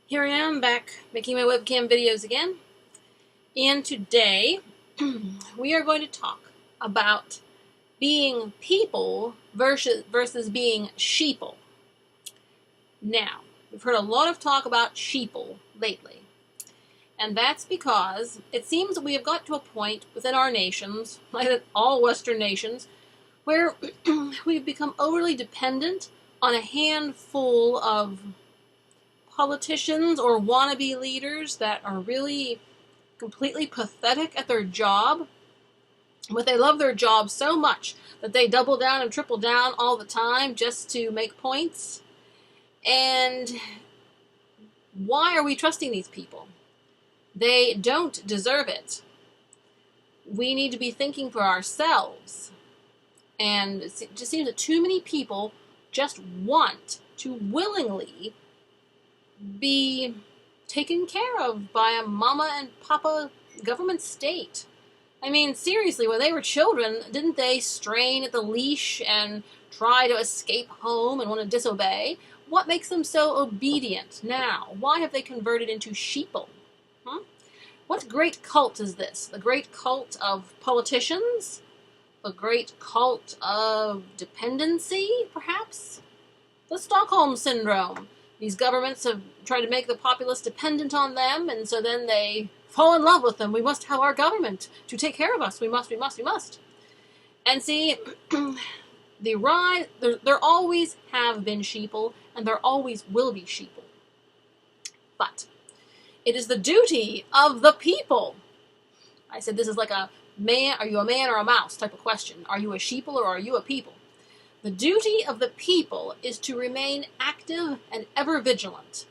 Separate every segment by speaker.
Speaker 1: Here I am back making my webcam videos again, and today we are going to talk about being people versus being sheeple. Now, we've heard a lot of talk about sheeple lately, and that's because it seems that we have got to a point within our nations, like all Western nations, where we've become overly dependent on a handful of politicians or wannabe leaders that are really completely pathetic at their job, but they love their job so much that they double down and triple down all the time just to make points. And why are we trusting these people? They don't deserve it. We need to be thinking for ourselves. And it just seems that too many people just want to willingly be taken care of by a mama and papa government state. I mean, seriously, when they were children, didn't they strain at the leash and try to escape home and want to disobey? What makes them so obedient now? Why have they converted into sheeple? What great cult is this? The great cult of politicians? The great cult of dependency, perhaps? The Stockholm Syndrome. These governments have tried to make the populace dependent on them, and so then they fall in love with them. We must have our government to take care of us. We must. And see, there always have been sheeple, and there always will be sheeple. But it is the duty of the people. I said this is like a man, are you a man or a mouse type of question. Are you a sheeple or are you a people? The duty of the people is to remain active and ever vigilant.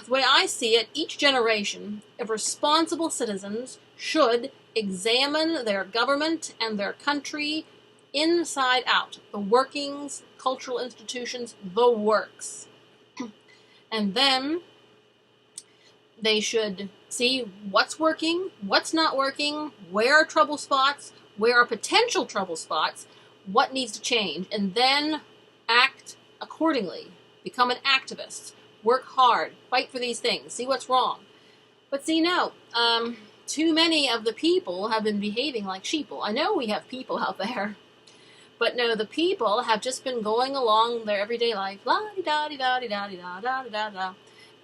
Speaker 1: The way I see it, each generation of responsible citizens should examine their government and their country inside out. The workings, cultural institutions, the works. And then they should see what's working, what's not working, where are trouble spots, where are potential trouble spots, what needs to change, and then act accordingly. Become an activist. Work hard. Fight for these things. See what's wrong. But see, no. Too many of the people have been behaving like sheeple. I know we have people out there. But no, the people have just been going along their everyday life. La-di-da-di-da-di-da-di-da-di-da-da.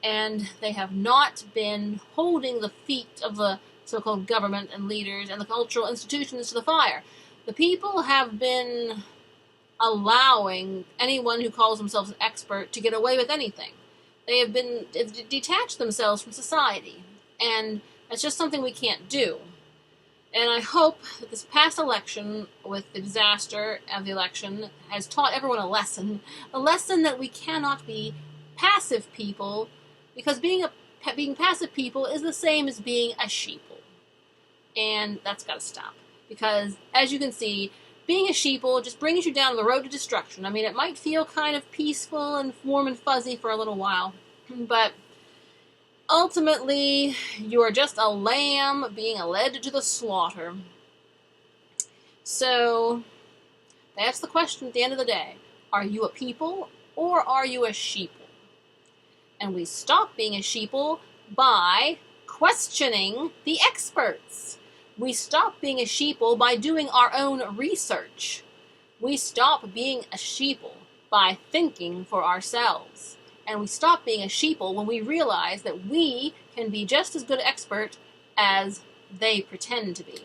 Speaker 1: And they have not been holding the feet of the so-called government and leaders and the cultural institutions to the fire. The people have been allowing anyone who calls themselves an expert to get away with anything. They have been detached themselves from society, and it's just something we can't do. And I hope that this past election, with the disaster of the election, has taught everyone a lesson that we cannot be passive people, because being passive people is the same as being a sheeple, and that's got to stop. Because, as you can see, being a sheeple just brings you down the road to destruction. I mean, it might feel kind of peaceful and warm and fuzzy for a little while, but ultimately, you are just a lamb being led to the slaughter. So, that's the question at the end of the day. Are you a people, or are you a sheeple? And we stop being a sheeple by questioning the experts. We stop being a sheeple by doing our own research. We stop being a sheeple by thinking for ourselves. And we stop being a sheeple when we realize that we can be just as good an expert as they pretend to be.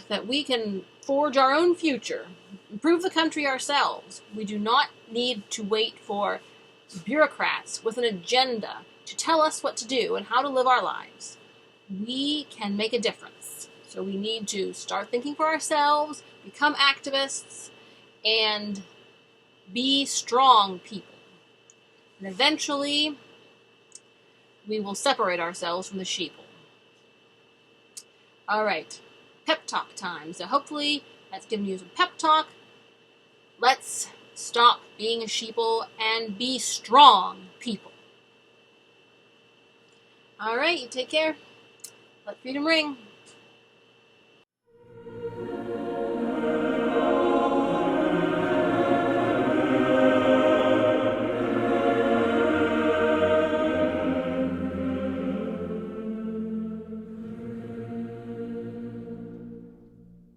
Speaker 1: That we can forge our own future, improve the country ourselves. We do not need to wait for bureaucrats with an agenda to tell us what to do and how to live our lives. We can make a difference. So we need to start thinking for ourselves, become activists, and be strong people. And eventually, we will separate ourselves from the sheeple. All right, pep talk time. So hopefully that's given you some pep talk. Let's stop being a sheeple and be strong people. All right, you take care. Let freedom ring.